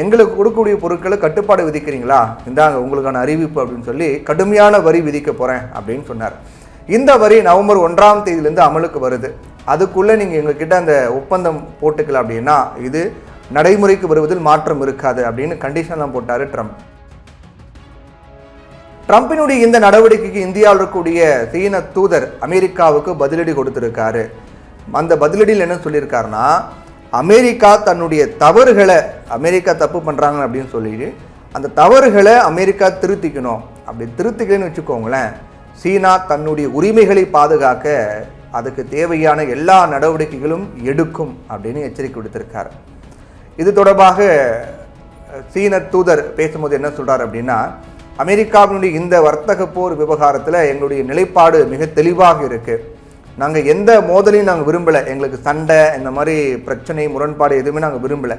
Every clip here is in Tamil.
எங்களுக்கு கொடுக்கக்கூடிய பொருட்களை கட்டுப்பாடு விதிக்கிறீங்களா, இந்தாங்க உங்களுக்கான அறிவிப்பு அப்படின்னு சொல்லி கடுமையான வரி விதிக்க போகிறேன் அப்படின்னு சொன்னார். இந்த வரி நவம்பர் 1ஆம் தேதியிலேருந்து அமலுக்கு வருது. அதுக்குள்ளே நீங்கள் எங்ககிட்ட அந்த ஒப்பந்தம் போட்டுக்கல அப்படின்னா இது நடைமுறைக்கு வருவதில் மாற்றம் இருக்காது அப்படின்னு கண்டிஷன்லாம் போட்டார் ட்ரம்ப். ட்ரம்பினுடைய இந்த நடவடிக்கைக்கு இந்தியாவில் இருக்கக்கூடிய சீன தூதர் அமெரிக்காவுக்கு பதிலடி கொடுத்திருக்காரு. அந்த பதிலடியில் என்ன சொல்லியிருக்காருன்னா, அமெரிக்கா தன்னுடைய தவறுகளை, அமெரிக்கா தப்பு பண்ணுறாங்க அப்படின்னு சொல்லி அந்த தவறுகளை அமெரிக்கா திருத்திக்கணும். அப்படி திருத்திக்கலன்னு வச்சுக்கோங்களேன், சீனா தன்னுடைய உரிமைகளை பாதுகாக்க அதுக்கு தேவையான எல்லா நடவடிக்கைகளும் எடுக்கும் அப்படின்னு எச்சரிக்கை விடுத்திருக்கார். இது தொடர்பாக சீன தூதர் பேசும்போது என்ன சொல்கிறார் அப்படின்னா, அமெரிக்காவினுடைய இந்த வர்த்தக போர் விவகாரத்தில் எங்களுடைய நிலைப்பாடு மிக தெளிவாக இருக்குது. நாங்கள் எந்த மோதலையும் நாங்கள் விரும்பலை, எங்களுக்கு சண்டை இந்த மாதிரி பிரச்சனை முரண்பாடு எதுவுமே நாங்கள் விரும்பலை.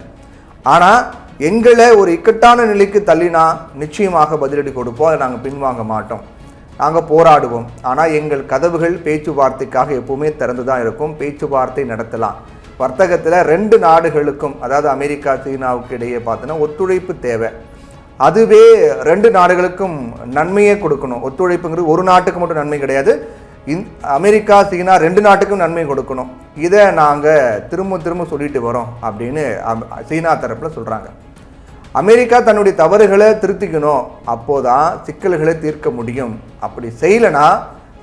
ஆனால் எங்களை ஒரு இக்கட்டான நிலைக்கு தள்ளினா நிச்சயமாக பதிலடி கொடுப்போம், அதை நாங்கள் பின்வாங்க மாட்டோம், நாங்கள் போராடுவோம். ஆனால் எங்கள் கதவுகள் பேச்சுவார்த்தைக்காக எப்பவுமே திறந்து தான் இருக்கும், பேச்சுவார்த்தை நடத்தலாம். வர்த்தகத்தில் 2 நாடுகளுக்கும், அதாவது அமெரிக்கா சீனாவுக்கு இடையே பார்த்தோன்னா ஒத்துழைப்பு தேவை. அதுவே 2 நாடுகளுக்கும் நன்மையே கொடுக்கணும். ஒத்துழைப்புங்கிறது ஒரு நாட்டுக்கு மட்டும் நன்மை கிடையாது, அமெரிக்கா சீனா 2 நாட்டுக்கும் நன்மை கொடுக்கணும். இதை நாங்கள் திரும்ப சொல்லிட்டு வரோம் அப்படின்னு சீனா தரப்பில் சொல்கிறாங்க. அமெரிக்கா தன்னுடைய தவறுகளை திருத்திக்கணும், அப்போதான் சிக்கல்களை தீர்க்க முடியும். அப்படி செய்யலைன்னா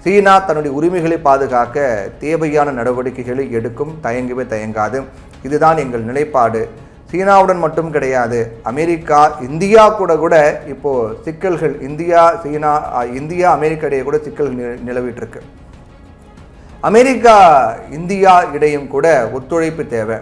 சீனா தன்னுடைய உரிமைகளை பாதுகாக்க தேவையான நடவடிக்கைகளை எடுக்கும், தயங்கவே தயங்காது. இதுதான் எங்கள் நிலைப்பாடு. சீனாவுடன் மட்டும் கிடையாது, அமெரிக்கா இந்தியா கூட இப்போது சிக்கல்கள், இந்தியா அமெரிக்கா இடையே கூட சிக்கல்கள் நிலவிட்டு இருக்கு. அமெரிக்கா இந்தியா இடையும் கூட ஒத்துழைப்பு தேவை.